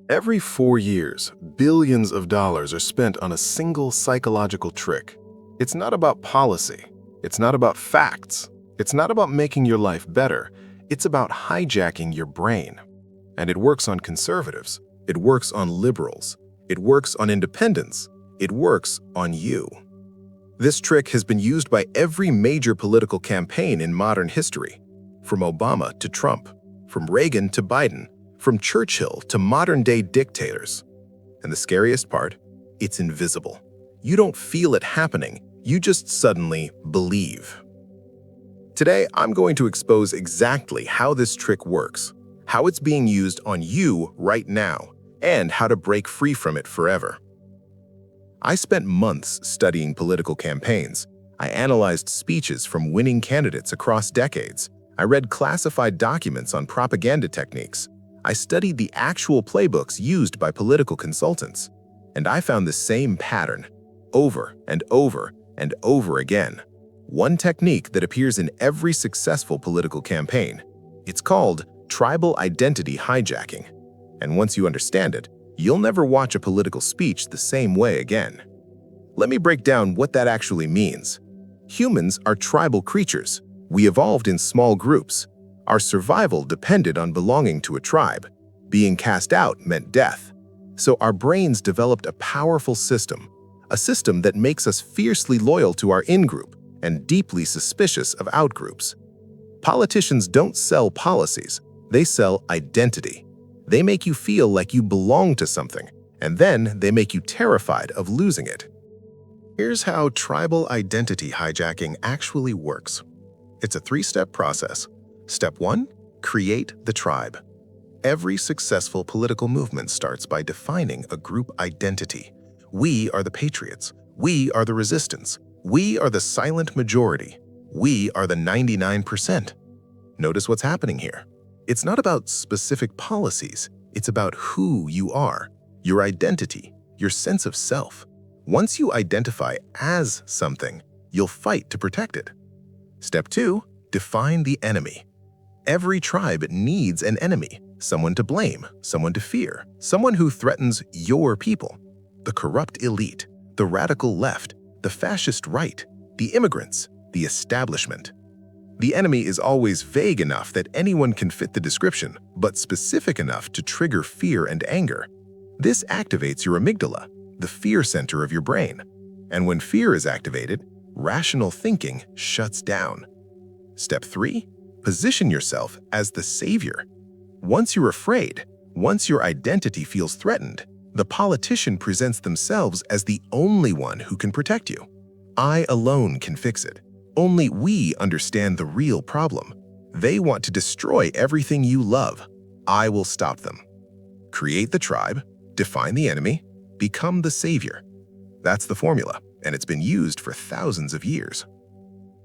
Every 4 years, billions of dollars are spent on a single psychological trick. It's not about policy. It's not about facts. It's not about making your life better. It's about hijacking your brain. And it works on conservatives. It works on liberals. It works on independents. It works on you. This trick has been used by every major political campaign in modern history, from Obama to Trump, from Reagan to Biden, from Churchill to modern-day dictators. And the scariest part, it's invisible. You don't feel it happening, you just suddenly believe. Today, I'm going to expose exactly how this trick works, how it's being used on you right now, and how to break free from it forever. I spent months studying political campaigns. I analyzed speeches from winning candidates across decades. I read classified documents on propaganda techniques. I studied the actual playbooks used by political consultants, and I found the same pattern over and over and over again. One technique that appears in every successful political campaign. It's called Tribal Identity Hijacking. And once you understand it, you'll never watch a political speech the same way again. Let me break down what that actually means. Humans are tribal creatures. We evolved in small groups. Our survival depended on belonging to a tribe. Being cast out meant death. So our brains developed a powerful system, a system that makes us fiercely loyal to our in-group and deeply suspicious of out-groups. Politicians don't sell policies, they sell identity. They make you feel like you belong to something, and then they make you terrified of losing it. Here's how tribal identity hijacking actually works. It's a 3-step process. Step 1, create the tribe. Every successful political movement starts by defining a group identity. We are the patriots. We are the resistance. We are the silent majority. We are the 99%. Notice what's happening here. It's not about specific policies. It's about who you are, your identity, your sense of self. Once you identify as something, you'll fight to protect it. Step 2, define the enemy. Every tribe needs an enemy, someone to blame, someone to fear, someone who threatens your people. The corrupt elite, the radical left, the fascist right, the immigrants, the establishment. The enemy is always vague enough that anyone can fit the description, but specific enough to trigger fear and anger. This activates your amygdala, the fear center of your brain. And when fear is activated, rational thinking shuts down. Step 3, position yourself as the savior. Once you're afraid, once your identity feels threatened, the politician presents themselves as the only one who can protect you. I alone can fix it. Only we understand the real problem. They want to destroy everything you love. I will stop them. Create the tribe, define the enemy, become the savior. That's the formula, and it's been used for thousands of years.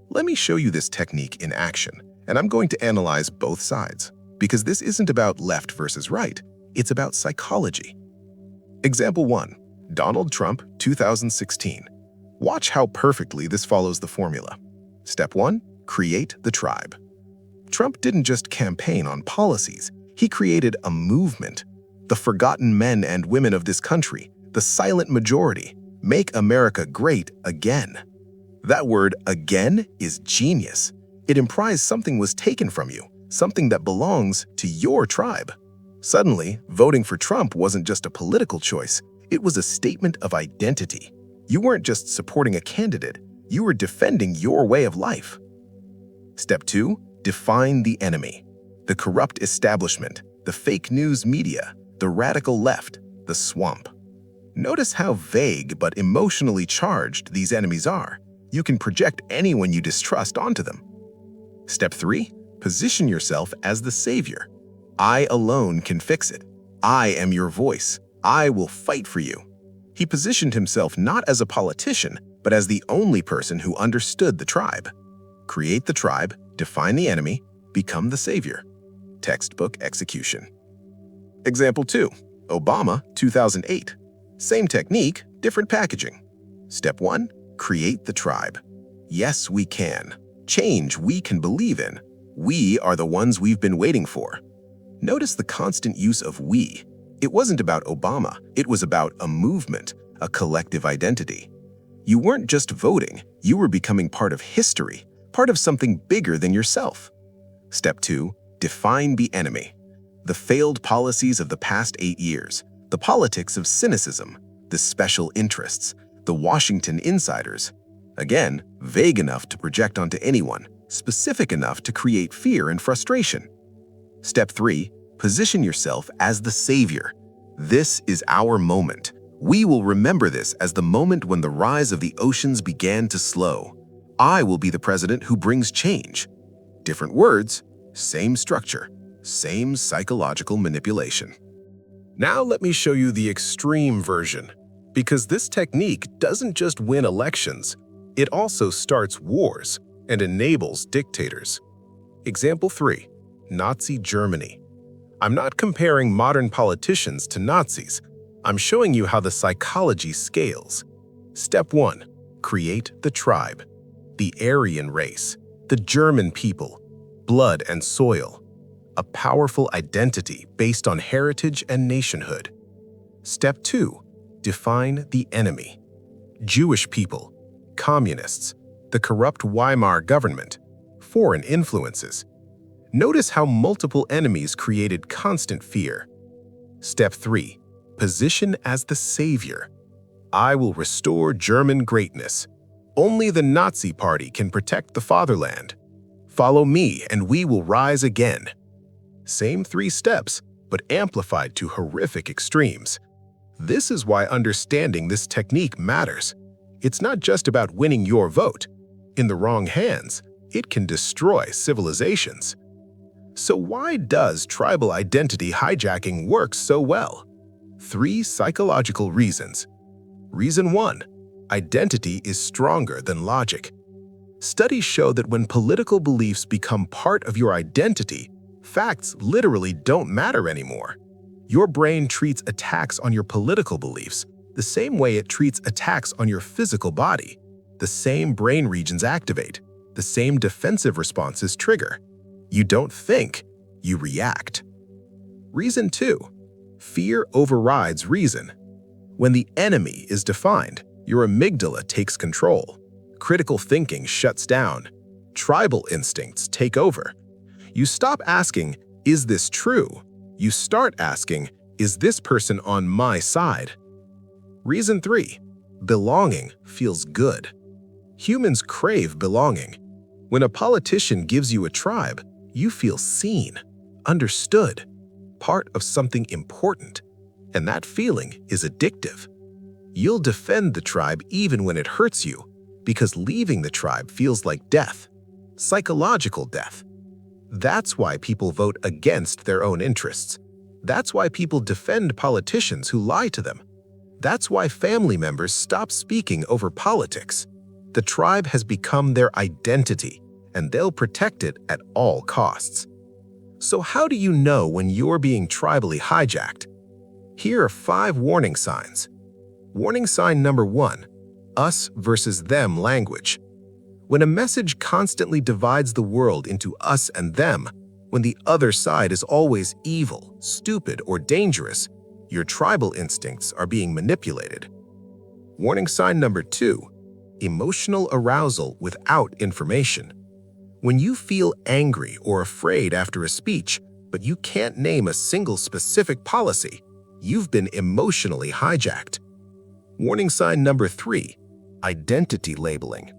Let me show you this technique in action, and I'm going to analyze both sides, because this isn't about left versus right, it's about psychology. Example 1, Donald Trump, 2016. Watch how perfectly this follows the formula. Step 1, create the tribe. Trump didn't just campaign on policies, he created a movement. The forgotten men and women of this country, the silent majority, make America great again. That word again is genius. It implies something was taken from you, something that belongs to your tribe. Suddenly, voting for Trump wasn't just a political choice, it was a statement of identity. You weren't just supporting a candidate, you were defending your way of life. Step 2, define the enemy. The corrupt establishment, the fake news media, the radical left, the swamp. Notice how vague but emotionally charged these enemies are. You can project anyone you distrust onto them. Step 3, position yourself as the savior. I alone can fix it. I am your voice. I will fight for you. He positioned himself not as a politician, but as the only person who understood the tribe. Create the tribe, define the enemy, become the savior. Textbook execution. Example 2, Obama, 2008. Same technique, different packaging. Step 1, create the tribe. Yes, we can. Change we can believe in. We are the ones we've been waiting for. Notice the constant use of we. It wasn't about Obama, it was about a movement, a collective identity. You weren't just voting, you were becoming part of history, part of something bigger than yourself. Step 2. Define the enemy. The failed policies of the past 8 years, the politics of cynicism, the special interests, the Washington insiders. Again, vague enough to project onto anyone, specific enough to create fear and frustration. Step 3. Position yourself as the savior. This is our moment. We will remember this as the moment when the rise of the oceans began to slow. I will be the president who brings change. Different words, same structure, same psychological manipulation. Now let me show you the extreme version, because this technique doesn't just win elections, it also starts wars and enables dictators. Example 3. Nazi Germany. I'm not comparing modern politicians to Nazis. I'm showing you how the psychology scales. Step 1. Create the tribe. The Aryan race. The German people. Blood and soil. A powerful identity based on heritage and nationhood. Step 2. Define the enemy. Jewish people. Communists. The corrupt Weimar government. Foreign influences. Notice how multiple enemies created constant fear. Step 3. Position as the savior. I will restore German greatness. Only the Nazi Party can protect the fatherland. Follow me and we will rise again. Same 3 steps, but amplified to horrific extremes. This is why understanding this technique matters. It's not just about winning your vote. In the wrong hands, it can destroy civilizations. So why does tribal identity hijacking work so well? 3 psychological reasons. Reason 1. Identity is stronger than logic. Studies show that when political beliefs become part of your identity, facts literally don't matter anymore. Your brain treats attacks on your political beliefs the same way it treats attacks on your physical body. The same brain regions activate, the same defensive responses trigger. You don't think, you react. Reason 2. Fear overrides reason. When the enemy is defined, your amygdala takes control. Critical thinking shuts down. Tribal instincts take over. You stop asking, is this true? You start asking, is this person on my side? Reason 3. Belonging feels good. Humans crave belonging. When a politician gives you a tribe, you feel seen, understood, part of something important, and that feeling is addictive. You'll defend the tribe even when it hurts you, because leaving the tribe feels like death, psychological death. That's why people vote against their own interests. That's why people defend politicians who lie to them. That's why family members stop speaking over politics. The tribe has become their identity, and they'll protect it at all costs. So how do you know when you're being tribally hijacked? Here are 5 warning signs. Warning sign number 1, us versus them language. When a message constantly divides the world into us and them, when the other side is always evil, stupid, or dangerous, your tribal instincts are being manipulated. Warning sign number 2, emotional arousal without information. When you feel angry or afraid after a speech, but you can't name a single specific policy, you've been emotionally hijacked. Warning sign number 3, identity labeling.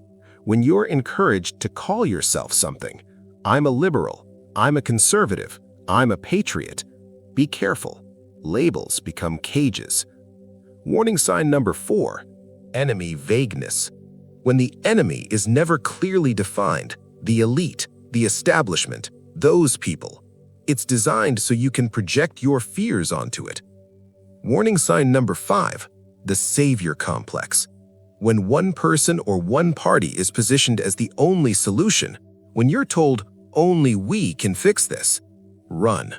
When you're encouraged to call yourself something, I'm a liberal, I'm a conservative, I'm a patriot, be careful. Labels become cages. Warning sign number 4, enemy vagueness. When the enemy is never clearly defined, the elite, the establishment, those people, it's designed so you can project your fears onto it. Warning sign number 5, the savior complex. When one person or one party is positioned as the only solution, when you're told, only we can fix this, run.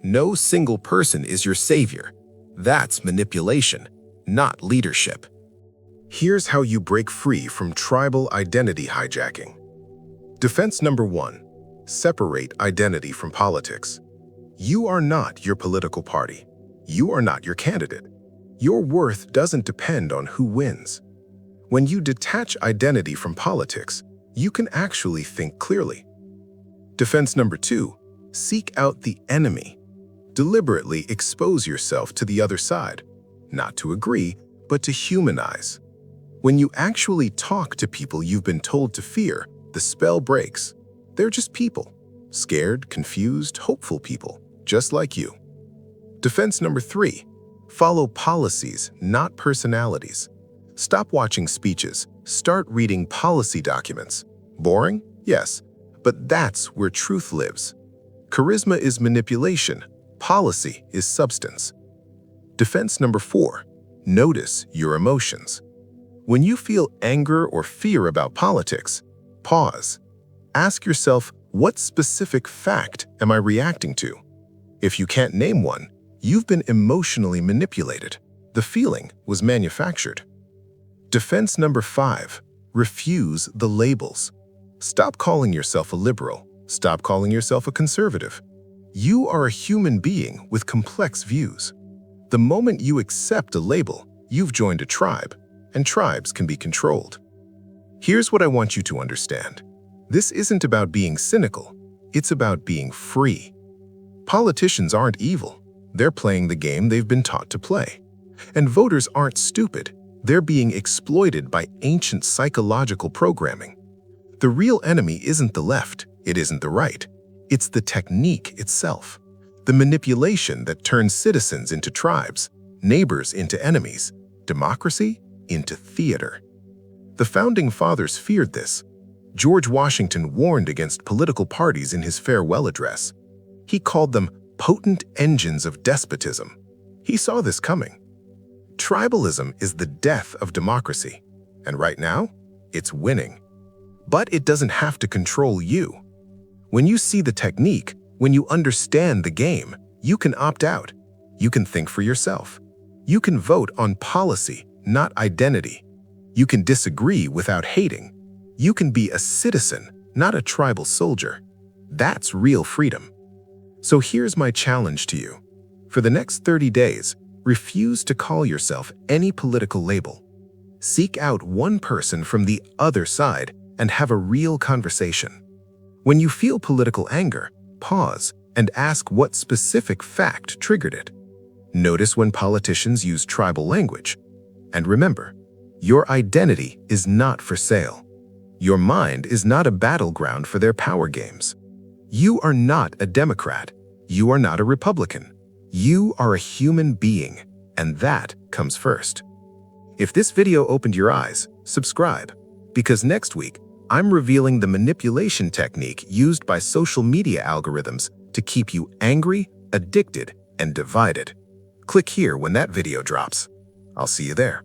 No single person is your savior. That's manipulation, not leadership. Here's how you break free from tribal identity hijacking. Defense number 1, separate identity from politics. You are not your political party. You are not your candidate. Your worth doesn't depend on who wins. When you detach identity from politics, you can actually think clearly. Defense number 2, seek out the enemy. Deliberately expose yourself to the other side, not to agree, but to humanize. When you actually talk to people you've been told to fear, the spell breaks. They're just people, scared, confused, hopeful people, just like you. Defense number 3, follow policies, not personalities. Stop watching speeches, start reading policy documents. Boring? Yes, but that's where truth lives. Charisma is manipulation, policy is substance. Defense number 4, notice your emotions. When you feel anger or fear about politics, pause. Ask yourself, what specific fact am I reacting to? If you can't name one, you've been emotionally manipulated. The feeling was manufactured. Defense number 5, refuse the labels. Stop calling yourself a liberal. Stop calling yourself a conservative. You are a human being with complex views. The moment you accept a label, you've joined a tribe, and tribes can be controlled. Here's what I want you to understand. This isn't about being cynical, it's about being free. Politicians aren't evil. They're playing the game they've been taught to play. And voters aren't stupid. They're being exploited by ancient psychological programming. The real enemy isn't the left, it isn't the right. It's the technique itself. The manipulation that turns citizens into tribes, neighbors into enemies, democracy into theater. The Founding Fathers feared this. George Washington warned against political parties in his farewell address. He called them potent engines of despotism. He saw this coming. Tribalism is the death of democracy, and right now, it's winning. But it doesn't have to control you. When you see the technique, when you understand the game, you can opt out. You can think for yourself. You can vote on policy, not identity. You can disagree without hating. You can be a citizen, not a tribal soldier. That's real freedom. So here's my challenge to you. For the next 30 days, refuse to call yourself any political label. Seek out one person from the other side and have a real conversation. When you feel political anger, pause and ask what specific fact triggered it. Notice when politicians use tribal language. And remember, your identity is not for sale. Your mind is not a battleground for their power games. You are not a Democrat. You are not a Republican. You are a human being, and that comes first. If this video opened your eyes, subscribe, because next week, I'm revealing the manipulation technique used by social media algorithms to keep you angry, addicted, and divided. Click here when that video drops. I'll see you there.